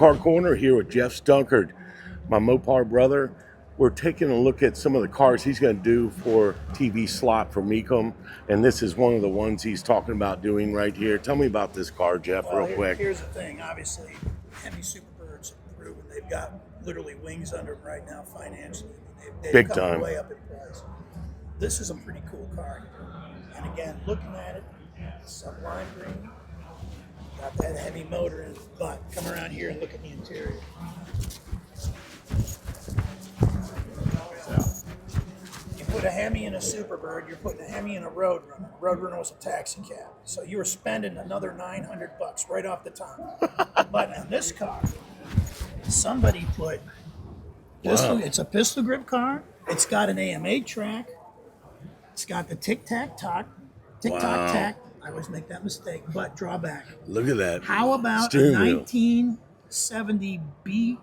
Car Corner here with Geoff Stunkard, my Mopar brother. We're taking a look at some of the cars he's going to do for TV slot for Mecum, and this is one of the ones he's talking about doing right here. Tell me about this car, Geoff, Well, real quick. Here's the thing. Obviously, Hemi Superbirds have proven they've got literally wings under them right now financially. They've Big come time. way up in price. This is a pretty cool car. And again, looking at it, sublime green, got that heavy motor in it, but come around here and look at the interior. So, you put a Hemi in a Superbird, you're putting a Hemi in a Roadrunner. Roadrunner was a taxi cab. So you were spending another $900 right off the top. But on this car, somebody put pistol, it's a pistol grip car. It's got an AMA track. It's got the tic-tac-tock, tick-tock-tack. I always make that mistake, but drawback. Look at that. How about a steering wheel. 1970 B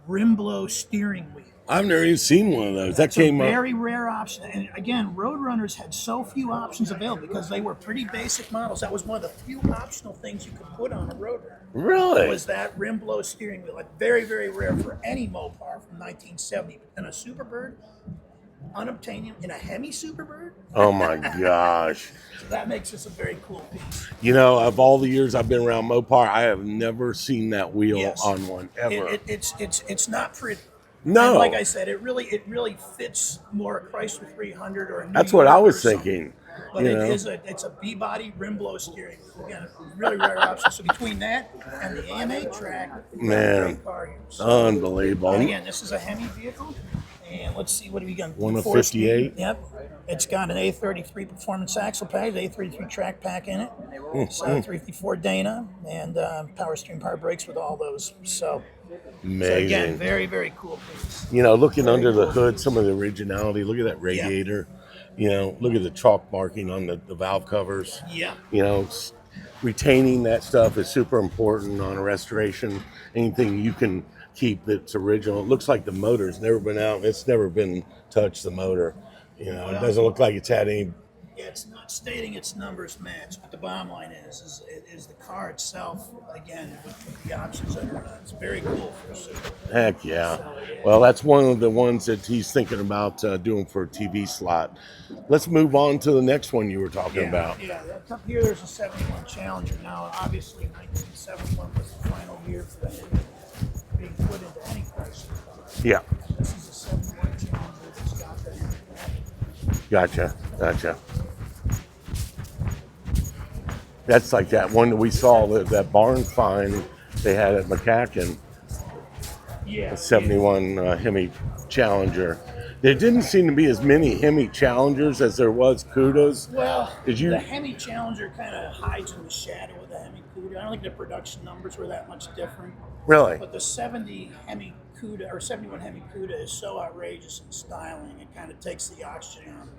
rim-blow steering wheel? I've never even seen one of those. That's that came a up. very rare option. And again, Roadrunners had so few options available because they were pretty basic models. That was one of the few optional things you could put on a Roadrunner. Really? Was that rim blow steering wheel. Like very, very rare for any Mopar from 1970. And a Superbird, unobtainium in a Hemi Superbird. Oh my gosh. So that makes this a very cool piece. You know, of all the years I've been around Mopar, I have never seen that wheel Yes. on one ever. It's not pretty. No. And like I said, it really fits more a Chrysler 300 or a New That's what I York was or something. thinking. But you know? it's a B-body rim blow steering. Again, a really rare option. So between that and the AMA track, Man. great car here. So, Unbelievable. and again, this is a Hemi vehicle. And let's see, what have we got? One of 4-speed. 58. Yep. It's got an A33 performance axle pack, A33 track pack in it. So 354 Dana and power steering, power brakes with all those. So Amazing. again, very, very cool piece. You know, looking under the hood, some of the originality. Look at that radiator. You know, look at the chalk marking on the valve covers. Yeah. You know, retaining that stuff is super important on a restoration. Anything you can keep that's original. It looks like the motor's never been out. It's never been touched, the motor. You know, it doesn't look like it's had any. Yeah, it's not stating its numbers match, but the bottom line is the car itself, again, with the options that are on it. It's very cool for a Super. Heck yeah. Well, that's one of the ones that he's thinking about doing for a TV slot. Let's move on to the next one you were talking about. Yeah, up here there's a 71 Challenger. Now, obviously, 1971 was the final year for that being put into any Chrysler car. Yeah. This is a 71 Challenger that's got that. Gotcha. That's like that one that we saw, that barn find they had at McCacken, Yeah. the 71 Hemi Challenger. There didn't seem to be as many Hemi Challengers as there was Cudas. Well, Did you- the Hemi Challenger kind of hides in the shadow of the Hemi Cuda. I don't think the production numbers were that much different. Really? But the 70 Hemi Cuda or 71 Hemi Cuda is so outrageous in styling, it kind of takes the oxygen out.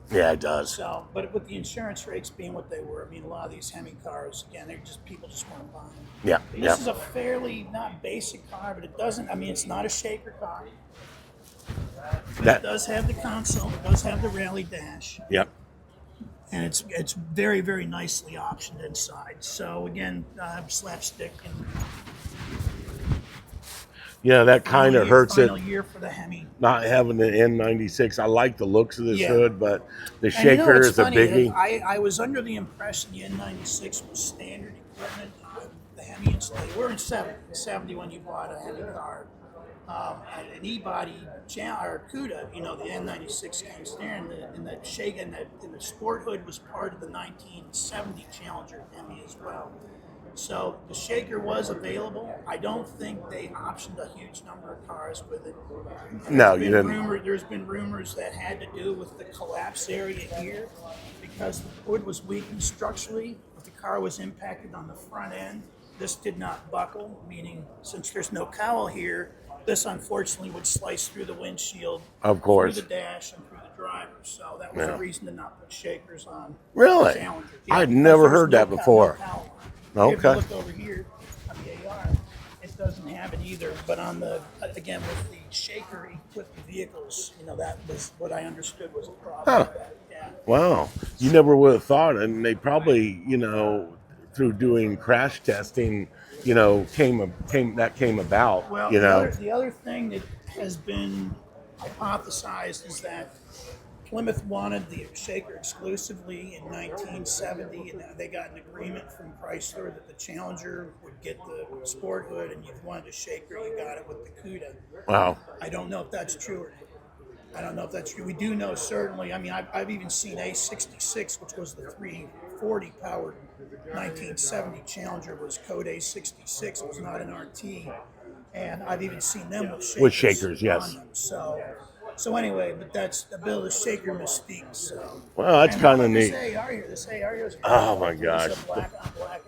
Yeah, it does. So, but with the insurance rates being what they were, I mean, a lot of these Hemi cars, again, people just want to buy them. Yeah, This is a fairly not basic car, but it doesn't. I mean, it's not a shaker car. But That- it does have the console. It does have the rally dash. Yep. And it's very, very nicely optioned inside. So again, slapstick and Yeah, that kind of hurts it, final year for the Hemi. not having an N96. I like the looks of this Yeah. hood, but the And you know shaker what's is a funny? biggie. I was under the impression the N96 was standard equipment on the Hemi installation. We're in 70 when you bought a Hemi car. And an E-body or Cuda, you know, the N96 came standard, and the shake and the sport hood was part of the 1970 Challenger Hemi as well. So the shaker was available. I don't think they optioned a huge number of cars with it. No, you didn't. There's been rumors that had to do with the collapse area here because the wood was weakened structurally, but the car was impacted on the front end. This did not buckle, meaning since there's no cowl here, this unfortunately would slice through the windshield, Of course. through the dash, and through the driver. So that was a reason to not put shakers on. Really? Challenger. I'd because never there's heard that no before. cowl on it. Okay. If you look over here on the AR, it doesn't have it either. But on the, again, with the shaker equipped vehicles, you know, that was what I understood was a problem. Huh. With that. Yeah. Wow. You never would have thought, and they probably, you know, through doing crash testing, came about. Well, the other thing that has been hypothesized is that Plymouth wanted the Shaker exclusively in 1970, and they got an agreement from Chrysler that the Challenger would get the Sport Hood, and if you wanted a Shaker, you got it with the CUDA. Wow. I don't know if that's true or not. I don't know if that's true. We do know certainly. I mean, I've even seen A66, which was the 340 powered 1970 Challenger, was code A66. It was not an RT, and I've even seen them with shakers yes. on them. So anyway, but that's a bit of the shaker mystique. So well, that's kind of neat. This AR here is oh my gosh, black on black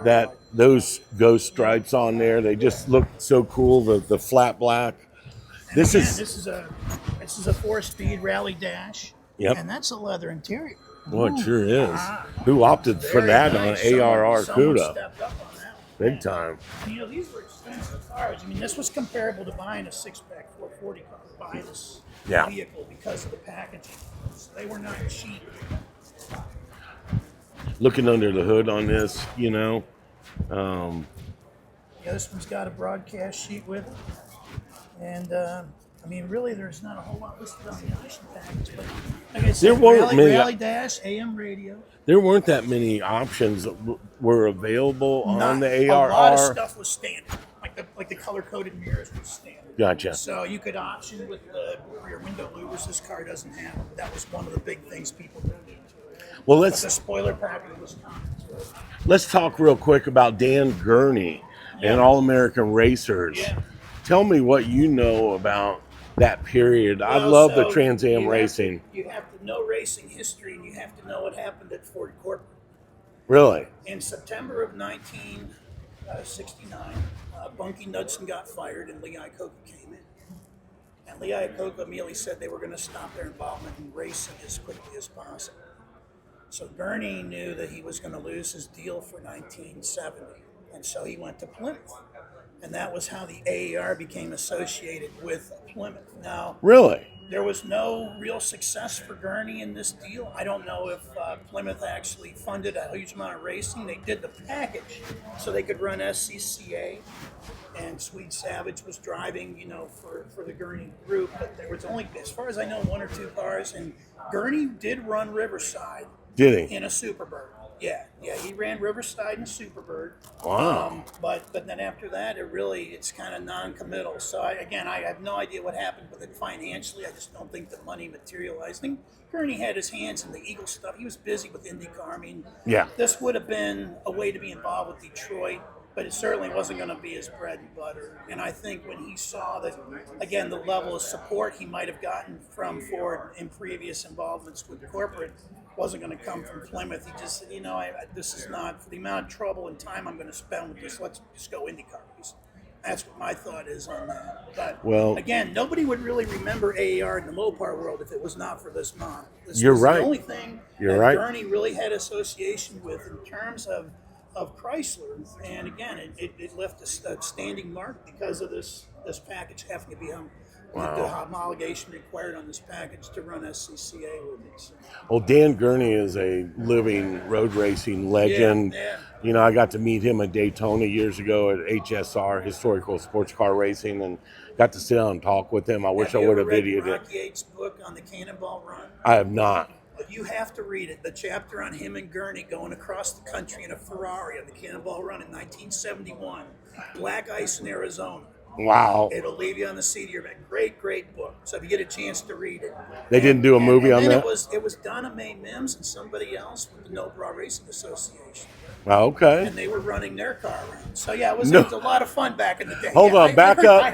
AR. Those ghost stripes on there, they just look so cool. The flat black. This is a 4-speed rally dash. Yep. And that's a leather interior. Well, it sure is. Who opted for that nice. on ARR CUDA? Stepped up on that Big time. And, these were expensive cars. I mean, this was comparable to buying a 6-pack 440 car, buying this vehicle because of the packaging. So they were not cheap. Looking under the hood on this, this one's got a broadcast sheet with it. And, I mean, really, there's not a whole lot listed on the option package. But like I said, rally dash, AM radio. There weren't that many options that were available on the ARR. A lot of stuff was standard. Like the color-coded mirrors was standard. Gotcha. So you could option with the rear window louvers. This car doesn't have. That was one of the big things people did. Well, the spoiler package was common to it. Let's talk real quick about Dan Gurney and All-American Racers. Yeah. Tell me what you know about that period. I love the Trans Am racing. You have to know racing history, and you have to know what happened at Ford Corporate. Really? In September of 1969, Bunky Knudsen got fired, and Lee Iacocca came in. And Lee Iacocca immediately said they were going to stop their involvement in racing as quickly as possible. So Gurney knew that he was going to lose his deal for 1970, and so he went to Plymouth. And that was how the AAR became associated with Plymouth. Now, really, there was no real success for Gurney in this deal. I don't know if Plymouth actually funded a huge amount of racing. They did the package so they could run SCCA, and Swede Savage was driving, for the Gurney group. But there was only, as far as I know, 1 or 2 cars. And Gurney did run Riverside. Did he? In a Superbird. Yeah, he ran Riverside and Superbird. Wow. But then after that, it's kind of non-committal. So I have no idea what happened with it financially. I just don't think the money materialized. I think Gurney had his hands in the Eagle stuff. He was busy with IndyCar. I mean, this would have been a way to be involved with Detroit, but it certainly wasn't going to be his bread and butter. And I think when he saw that, again, the level of support he might have gotten from Ford in previous involvements with corporate wasn't going to come from Plymouth. He just said, this is not, for the amount of trouble and time I'm going to spend with this, let's just go IndyCar. That's what my thought is on that. But, again, nobody would really remember AAR in the Mopar world if it was not for this model. This was the only thing that Gurney really had association with in terms of Chrysler. And, again, it left a standing mark because of this package having to be the homologation required on this package to run SCCA with it. So. Well, Dan Gurney is a living road racing legend. Yeah. I got to meet him at Daytona years ago at HSR, Historical Sports Car Racing, and got to sit down and talk with him. I wish I would have videoed it. Rock Yates' book on the Cannonball Run? I have not. But you have to read it. The chapter on him and Gurney going across the country in a Ferrari on the Cannonball Run in 1971. Black ice in Arizona. Wow. It'll leave you on the seat of your back. Great book. So if you get a chance to read it. They didn't do a movie on that? It was Donna Mae Mims and somebody else with the No Bra Racing Association. Oh, okay. And they were running their car around. So it was a lot of fun back in the day. Hold on, back up.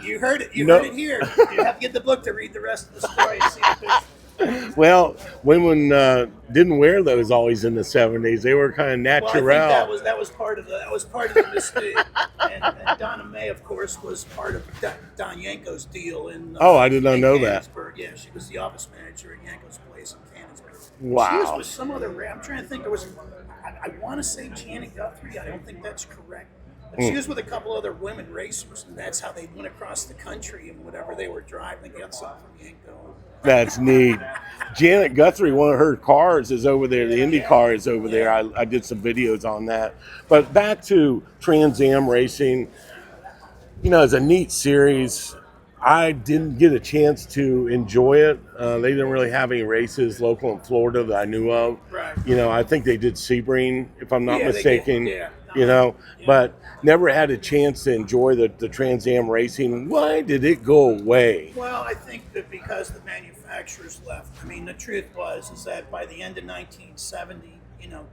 You heard it. You heard it here. You have to get the book to read the rest of the story and see the picture. Well, women didn't wear those always in the 70s. They were kind of natural. Well, I think that was part of the mystique. and Donna Mae, of course, was part of Don Yanko's deal in. I did not know that. Yeah, she was the office manager at Yanko's place in Canonsburg. Wow. She was with some other. I'm trying to think. There was. I want to say Janet Guthrie. I don't think that's correct. But she was with a couple other women racers, and that's how they went across the country and whatever they were driving. They got something from Yanko. That's neat. Janet Guthrie, one of her cars is over there. The Indy car is over there. Yeah. I did some videos on that. But back to Trans Am racing, it's a neat series. I didn't get a chance to enjoy it. They didn't really have any races local in Florida that I knew of. Right. I think they did Sebring, if I'm not Yeah, they mistaken. did, yeah. But never had a chance to enjoy the Trans Am racing. Why did it go away? Well, I think that because the manufacturers left. I mean, the truth is that by the end of 1970,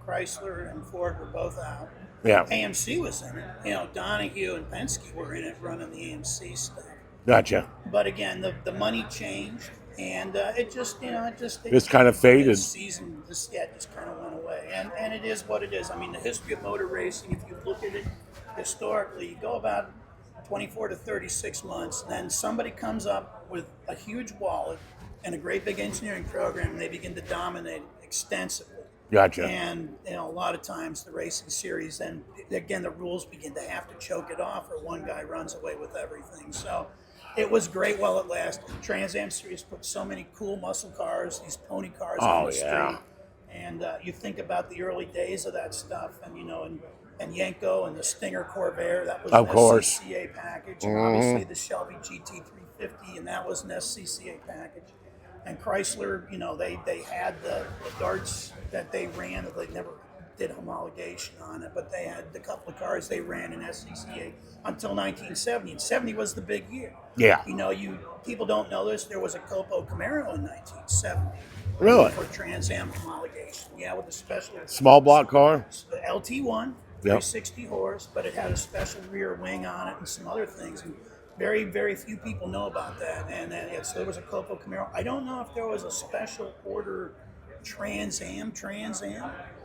Chrysler and Ford were both out. Yeah, AMC was in it. Donahue and Penske were in it running the AMC stuff. gotcha. But again, the money changed, and it just Kind of faded. This season, just kind of went away, and it is what it is. I mean, the history of motor racing, if you look at it historically, you go about 24 to 36 months, then somebody comes up with a huge wallet and a great big engineering program, and they begin to dominate extensively. Gotcha. And a lot of times the racing series, then again the rules begin to have to choke it off, or one guy runs away with everything. So it was great while it lasted. Trans Am series put so many cool muscle cars, these pony cars on the street. And you think about the early days of that stuff, and and Yenko and the Stinger Corvair, that was an SCCA package, and obviously the Shelby GT350, and that was an SCCA package. And Chrysler, they had the darts that they ran. They never did homologation on it, but they had a couple of cars they ran in SCCA until 1970. And 70 was the big year. Yeah. People don't know this. There was a Copo Camaro in 1970. Really? For Trans Am homologation. Yeah, with a special small block car. The LT1, 360 horse, but it had a special rear wing on it and some other things. And very, very few people know about that. And then, so there was a Copo Camaro. I don't know if there was a special order Trans Am,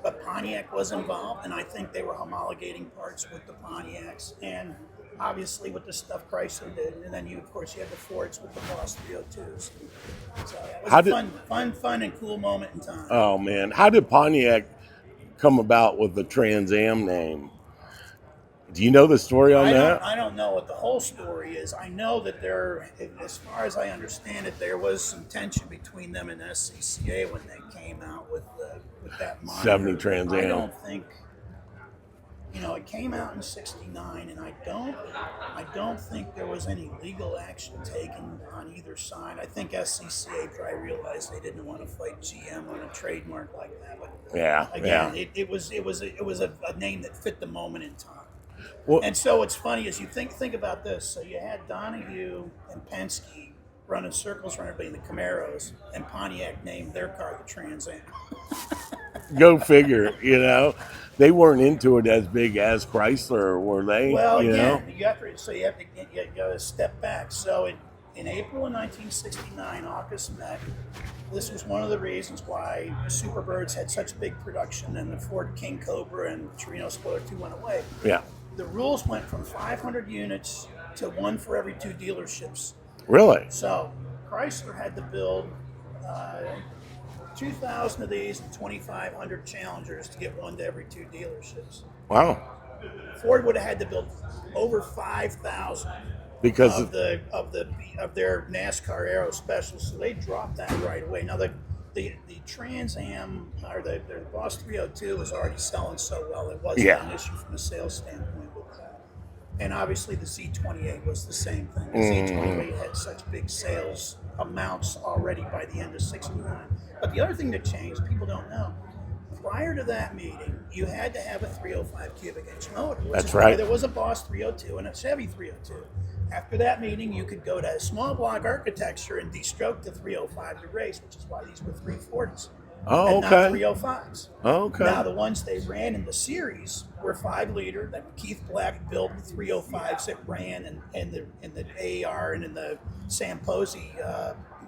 but Pontiac was involved, and I think they were homologating parts with the Pontiacs, and obviously with the stuff Chrysler did. And then you had the Fords with the Boss 302s. So it was a fun and cool moment in time. Oh man, how did Pontiac come about with the Trans Am name? Do you know the story on that? I don't know what the whole story is. I know that as far as I understand it, there was some tension between them and SCCA when they came out with that moniker. 70 Trans Am. I don't think, it came out in '69, and I don't think there was any legal action taken on either side. I think SCCA probably realized they didn't want to fight GM on a trademark like that. But again, it was a name that fit the moment in time. Well, and so what's funny is you think about this. So you had Donahue and Penske running circles around everybody in the Camaros, and Pontiac named their car the Trans Am. Go figure, They weren't into it as big as Chrysler, were they? Well, again, you have to step back. So in April of 1969, AUKUS met. This was one of the reasons why Superbirds had such big production, and the Ford King Cobra and Torino Spoiler 2 went away. Yeah. The rules went from 500 units to one for every two dealerships. Really? So Chrysler had to build 2,000 of these and 2,500 Challengers to get one to every two dealerships. Wow. Ford would have had to build over 5,000 because of their NASCAR Aero Specials, so they dropped that right away. Now the Trans Am or the Boss 302 was already selling so well, it wasn't an issue from a sales standpoint with that. And obviously the Z28 was the same thing. The Z28 had such big sales amounts already by the end of '69. But the other thing that changed, people don't know, prior to that meeting, you had to have a 305 cubic inch motor. That's right. There was a Boss 302 and a Chevy 302. After that meeting, you could go to small block architecture and de-stroke the 305 to race, which is why these were 340s. Oh, and okay. not 305s. Oh, okay. Now, the ones they ran in the series were 5-liter that Keith Black built 305s that ran in the AR and in the Sam Posey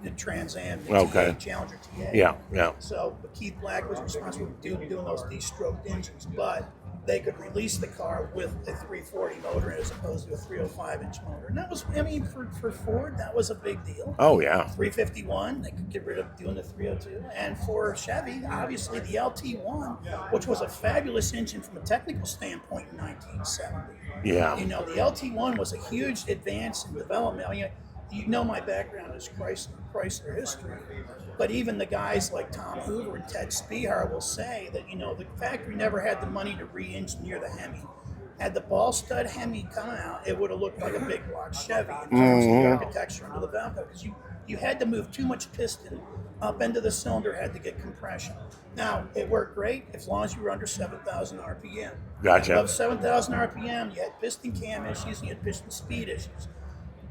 the Trans Am, the TA, Challenger TA. Yeah. So Keith Black was responsible for doing those de-stroked engines, but they could release the car with a 340 motor as opposed to a 305-inch motor. And that was, for Ford, that was a big deal. Oh, yeah. 351, they could get rid of doing the 302. And for Chevy, obviously the LT1, which was a fabulous engine from a technical standpoint in 1970. Yeah. The LT1 was a huge advance in development. you know my background is Chrysler history, but even the guys like Tom Hoover and Ted Spehar will say that the factory never had the money to re-engineer the Hemi. Had the ball stud Hemi come out, it would have looked like a big block Chevy in terms of the architecture under the valve cover, because you had to move too much piston up into the cylinder, had to get compression. Now, it worked great as long as you were under 7,000 RPM. Gotcha. Above 7,000 RPM, you had piston cam issues, and you had piston speed issues.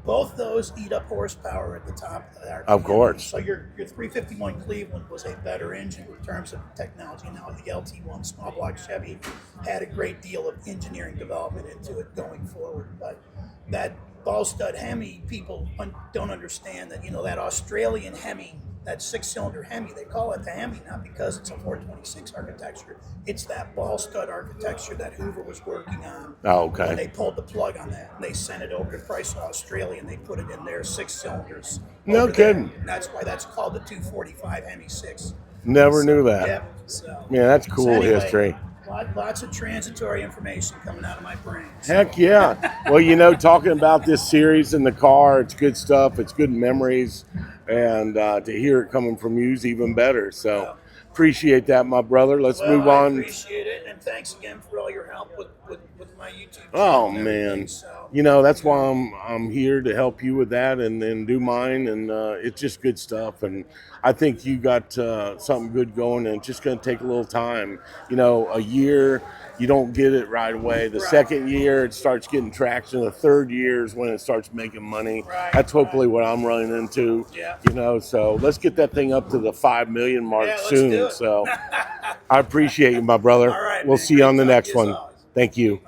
Both those eat up horsepower at the top of the RPM. Of course. So your 351 Cleveland was a better engine in terms of technology. Now the LT1 small block Chevy had a great deal of engineering development into it going forward. But that ball stud Hemi, people don't understand that that Australian Hemi, that 6-cylinder Hemi, they call it the Hemi not because it's a 426 architecture. It's that ball stud architecture that Hoover was working on. Oh, okay. When they pulled the plug on that, and they sent it over to Chrysler Australia, and they put it in their 6 cylinders. No kidding. And that's why that's called the 245 Hemi 6. Never knew that. Yep. So, Yeah, that's cool anyway, history. Lots of transitory information coming out of my brain. So. Heck yeah. Well, talking about this series in the car, it's good stuff. It's good memories. And to hear it coming from you is even better. So appreciate that, my brother. Let's move on. I appreciate it. And thanks again for all your help with my YouTube channel. Oh, man. So. That's why I'm here to help you with that and do mine. And it's just good stuff. And I think you got something good going, and it's just going to take a little time. A year, you don't get it right away. The second year, it starts getting traction. The third year is when it starts making money. Right, That's hopefully what I'm running into. Yeah. So let's get that thing up to the 5 million mark Yeah, let's soon. do it. So I appreciate you, my brother. All right, We'll man. see you on the Great next talking to one. you as always. Thank you.